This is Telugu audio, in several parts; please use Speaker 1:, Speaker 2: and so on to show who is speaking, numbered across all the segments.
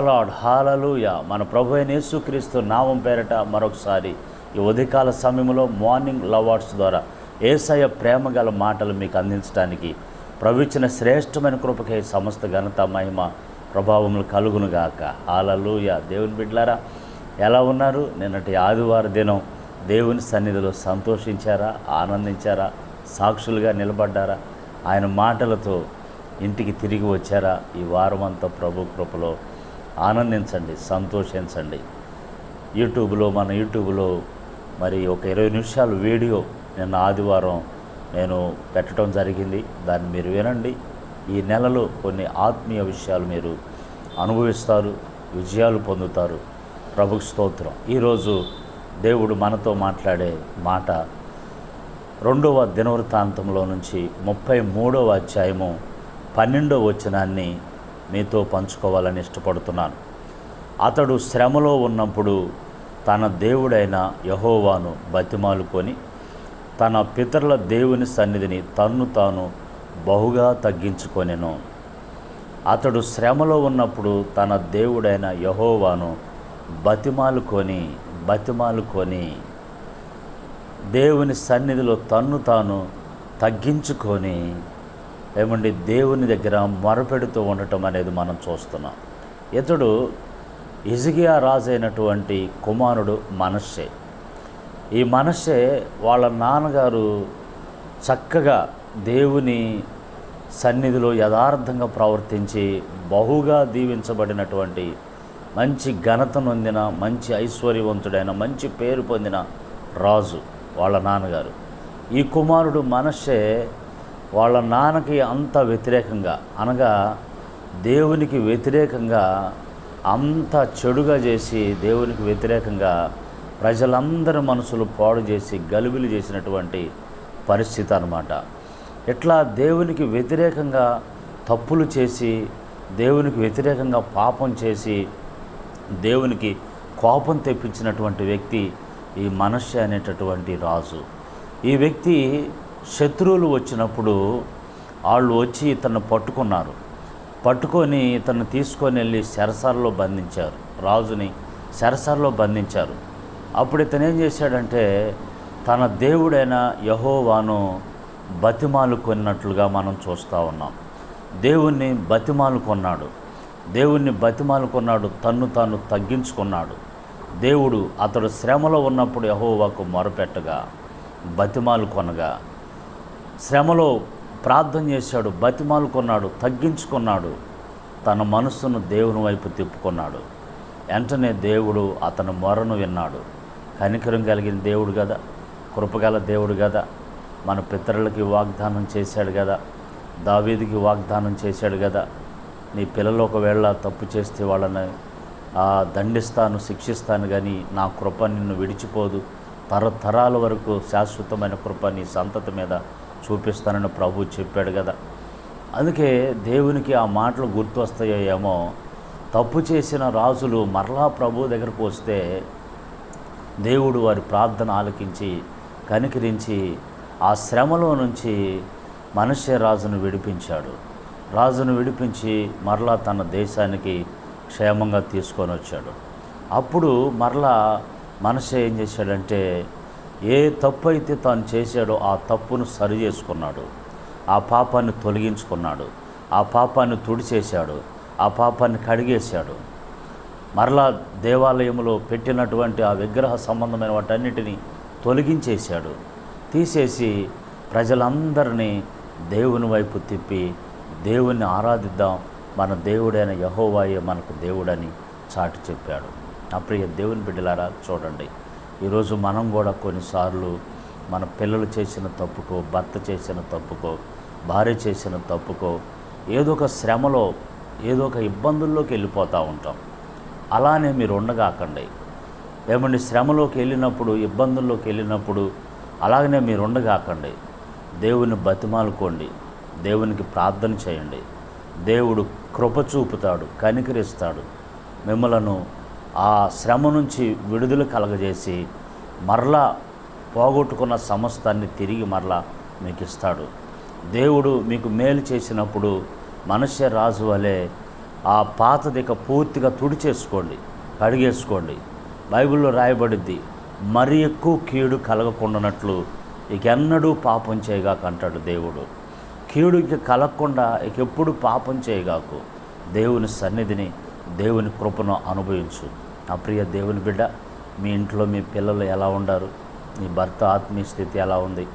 Speaker 1: లార్డ్ హల్లెలూయా. మన ప్రభు అయిన యేసుక్రీస్తు నామం పేరట మరొకసారి ఈ ఉదయకాల సమయంలో మార్నింగ్ లవ్ వర్డ్స్ ద్వారా యేసయ్య ప్రేమ గల మాటలు మీకు అందించడానికి ప్రభు ఇచ్చిన శ్రేష్టమైన కృపకే సమస్త ఘనత మహిమ ప్రభావములు కలుగునుగాక. హల్లెలూయా. దేవుని బిడ్డలారా, ఎలా ఉన్నారు? నిన్నటి ఆదివారం దినం దేవుని సన్నిధిలో సంతోషించారా? ఆనందించారా? సాక్షులుగా నిలబడ్డారా? ఆయన మాటలతో ఇంటికి తిరిగి వచ్చారా? ఈ వారం అంతా ప్రభు కృపలో ఆనందించండి, సంతోషించండి. మన యూట్యూబ్లో మరి ఒక 20 నిమిషాలు వీడియో నిన్న ఆదివారం నేను పెట్టడం జరిగింది. దాన్ని మీరు వినండి. ఈ నెలలో కొన్ని ఆత్మీయ విషయాలు మీరు అనుభవిస్తారు, విజయాలు పొందుతారు. ప్రభుకి స్తోత్రం. ఈరోజు దేవుడు మనతో మాట్లాడే మాట 2వ దినవృత్తాంతంలో నుంచి 33వ అధ్యాయము 12వ వచనాన్ని మీతో పంచుకోవాలని ఇష్టపడుతున్నాను. అతడు శ్రమలో ఉన్నప్పుడు తన దేవుడైన యెహోవాను బతిమాలుకొని తన పితరుల దేవుని సన్నిధిని తన్ను తాను బహుగా తగ్గించుకొనెను. అతడు శ్రమలో ఉన్నప్పుడు తన దేవుడైన యెహోవాను బతిమాలుకొని దేవుని సన్నిధిలో తన్ను తాను తగ్గించుకొని దేవుని దగ్గర మొరపెడుతూ ఉండటం అనేది మనం చూస్తున్నాం. ఇతడు హిజ్కియా రాజు అయినటువంటి కుమారుడు మనష్షే. ఈ మనష్షే వాళ్ళ నాన్నగారు చక్కగా దేవుని సన్నిధిలో యథార్థంగా ప్రవర్తించి బహుగా దీవించబడినటువంటి మంచి ఘనత నొందిన, మంచి ఐశ్వర్యవంతుడైన, మంచి పేరు పొందిన రాజు వాళ్ళ నాన్నగారు. ఈ కుమారుడు మనష్షే వాళ్ళ నాన్నకి అంత వ్యతిరేకంగా, అనగా దేవునికి వ్యతిరేకంగా అంత చెడుగా చేసి, దేవునికి వ్యతిరేకంగా ప్రజలందరి మనసులు పాడు చేసి గలిబిలి చేసినటువంటి పరిస్థితి అన్నమాట. ఇట్లా దేవునికి వ్యతిరేకంగా తప్పులు చేసి, దేవునికి వ్యతిరేకంగా పాపం చేసి, దేవునికి కోపం తెప్పించినటువంటి వ్యక్తి ఈ మనష్షే అనేటటువంటి రాజు. ఈ వ్యక్తి శత్రువులు వచ్చినప్పుడు వాళ్ళు వచ్చి ఇతన్ని పట్టుకొని ఇతన్ని తీసుకొని వెళ్ళి చెరసాలలో బంధించారు. రాజుని చెరసాలలో బంధించారు. అప్పుడు ఇతను ఏం చేశాడంటే తన దేవుడైన యెహోవాను బతిమాలుకున్నట్లుగా మనం చూస్తూ ఉన్నాం. దేవుణ్ణి బతిమాలుకున్నాడు, తన్ను తాను తగ్గించుకున్నాడు. దేవుడు అతడు శ్రమలో ఉన్నప్పుడు యెహోవాకు మొరపెట్టగా, బతిమాలుకొనగా, శ్రమలో ప్రార్థన చేశాడు, బతిమాలుకున్నాడు, తగ్గించుకున్నాడు, తన మనస్సును దేవుని వైపు తిప్పుకున్నాడు. వెంటనే దేవుడు అతని మొరను విన్నాడు. కనికరం కలిగిన దేవుడు కదా, కృపగల దేవుడు కదా, మన పితరులకి వాగ్దానం చేశాడు కదా, దావీదుకి వాగ్దానం చేశాడు కదా, నీ పిల్లలు ఒకవేళ తప్పు చేస్తే వాళ్ళని దండిస్తాను, శిక్షిస్తాను, కానీ నా కృప నిన్ను విడిచిపోదు, తరతరాల వరకు శాశ్వతమైన కృప నీ సంతతి మీద చూపిస్తానని ప్రభు చెప్పాడు కదా. అందుకే దేవునికి ఆ మాటలు గుర్తు వస్తాయో ఏమో. తప్పు చేసిన రాజులు మరలా ప్రభు దగ్గరకు వస్తే దేవుడు వారి ప్రార్థన ఆలకించి కనికరించి ఆ శ్రమలో నుంచి మనష్షే రాజును విడిపించి మరలా తన దేశానికి క్షేమంగా తీసుకొని వచ్చాడు. అప్పుడు మరలా మనష్షే ఏం చేశాడంటే ఏ తప్పు అయితే తాను చేశాడో ఆ తప్పును సరి చేసుకున్నాడు, ఆ పాపాన్ని తొలగించుకున్నాడు, ఆ పాపాన్ని తుడిచేశాడు, ఆ పాపాన్ని కడిగేశాడు. మరలా దేవాలయంలో పెట్టినటువంటి ఆ విగ్రహ సంబంధమైన వాటన్నిటినీ తొలగించేశాడు. తీసేసి ప్రజలందరినీ దేవుని వైపు తిప్పి దేవుణ్ణి ఆరాధిద్దాం, మన దేవుడైన యెహోవాయే మనకు దేవుడని చాటి చెప్పాడు. నా ప్రియ దేవుని బిడ్డలారా, చూడండి, ఈరోజు మనం కూడా కొన్నిసార్లు మన పిల్లలు చేసిన తప్పుకో, భర్త చేసిన తప్పుకో, భార్య చేసిన తప్పుకో ఏదో ఒక శ్రమలో, ఏదో ఒక ఇబ్బందుల్లోకి వెళ్ళిపోతూ ఉంటాం. అలానే మీరు ఉండగాకండి. శ్రమలోకి వెళ్ళినప్పుడు, ఇబ్బందుల్లోకి వెళ్ళినప్పుడు అలాగనే మీరు ఉండగాకండి. దేవుని బతిమాలుకోండి, దేవునికి ప్రార్థన చేయండి. దేవుడు కృప చూపుతాడు, కనికరిస్తాడు. మిమ్మలను ఆ శ్రమ నుంచి విడుదల కలగజేసి మరలా పోగొట్టుకున్న సమస్తాన్ని తిరిగి మరలా మీకు ఇస్తాడు. దేవుడు మీకు మేలు చేసినప్పుడు మనష్షే రాజు వలె ఆ పాతది ఇక పూర్తిగా తుడిచేసుకోండి, కడిగేసుకోండి. బైబిల్లో రాయబడిద్ది, మరి ఎక్కువ కీడు కలగకుండానట్లు ఇక ఎన్నడూ పాపం చేయగాక అంటాడు దేవుడు. కీడు ఇక కలగకుండా ఇక ఎప్పుడు పాపం చేయగాకు. దేవుని సన్నిధిని, దేవుని కృపను అనుభవించు. నా ప్రియ దేవుని బిడ్డ, మీ ఇంట్లో మీ పిల్లలు ఎలా ఉండారు? మీ భర్త ఆత్మీయ స్థితి ఎలా ఉంది?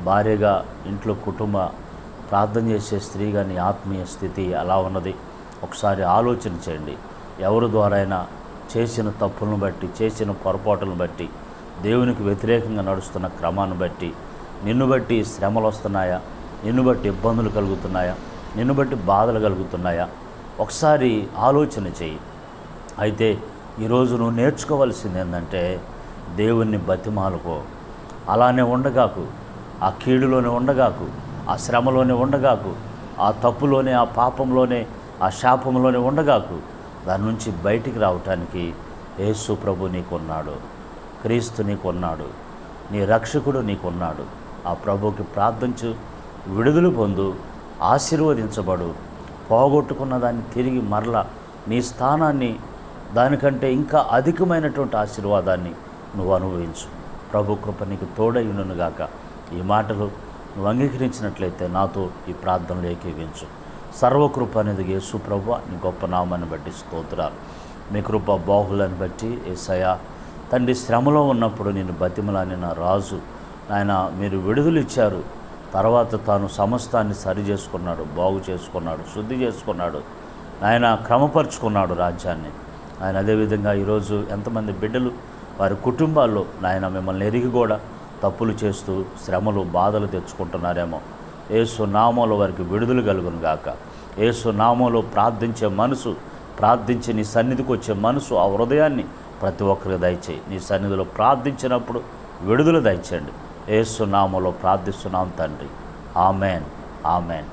Speaker 1: భార్యగా ఇంట్లో కుటుంబ ప్రార్థన చేసే స్త్రీగా నీ ఆత్మీయ స్థితి ఎలా ఉన్నది? ఒకసారి ఆలోచన చేయండి. ఎవరి ద్వారా అయినా చేసిన తప్పులను బట్టి, చేసిన పొరపాటులను బట్టి, దేవునికి వ్యతిరేకంగా నడుస్తున్న క్రమాన్ని బట్టి, నిన్ను బట్టి శ్రమలు వస్తున్నాయా? నిన్ను బట్టి ఇబ్బందులు కలుగుతున్నాయా? నిన్ను బట్టి బాధలు కలుగుతున్నాయా? ఒకసారి ఆలోచన చెయ్యి. అయితే ఈరోజు నువ్వు నేర్చుకోవాల్సింది ఏంటంటే, దేవుణ్ణి బతిమాలుకో. అలానే ఉండగాకు, ఆ కీడులోనే ఉండగాకు, ఆ శ్రమలోనే ఉండగాకు, ఆ తప్పులోనే, ఆ పాపంలోనే, ఆ శాపంలోనే ఉండగాకు. దాని నుంచి బయటికి రావటానికి యేసు ప్రభు నీకున్నాడు, క్రీస్తు నీకున్నాడు, నీ రక్షకుడు నీకున్నాడు. ఆ ప్రభువుకి ప్రార్థించు, విడుదల పొందు, ఆశీర్వదించబడు. పోగొట్టుకున్న దాన్ని తిరిగి మరలా నీ స్థానాన్ని, దానికంటే ఇంకా అధికమైనటువంటి ఆశీర్వాదాన్ని నువ్వు అనుభవించు. ప్రభు కృప నీకు తోడైనగాక. ఈ మాటలు నువ్వు అంగీకరించినట్లయితే నాతో ఈ ప్రార్థనలు ఏకీవించు. సర్వకృప అనేది యేసు ప్రభువా, నీ గొప్ప నామాన్ని బట్టి స్తోత్రాలు. మీ కృప బాహులను బట్టి యేసయ్యా, తండ్రి శ్రమలో ఉన్నప్పుడు నేను బతిమలాని నా రాజు నాయన, మీరు విడుదల ఇచ్చారు. తర్వాత తాను సమస్తాన్ని సరి చేసుకున్నాడు, బాగు చేసుకున్నాడు, శుద్ధి చేసుకున్నాడు, ఆయన క్రమపరుచుకున్నాడు రాజ్యాన్ని. ఆయన అదేవిధంగా ఈరోజు ఎంతమంది బిడ్డలు వారి కుటుంబాల్లో నాయన మిమ్మల్ని ఎరిగి కూడా తప్పులు చేస్తూ శ్రమలు, బాధలు తెచ్చుకుంటున్నారేమో. యేసు నామంలో వారికి విడుదల కలుగును గాక. యేసు నామంలో ప్రార్థించే మనసు, ప్రార్థించి నీ సన్నిధికి వచ్చే మనసు, ఆ హృదయాన్ని ప్రతి ఒక్కరికి దయచేయి. నీ సన్నిధిలో ప్రార్థించినప్పుడు విడుదల దయచేయండి. యేసు నామంలో ప్రార్థిస్తున్నాం తండ్రి. Amen, amen.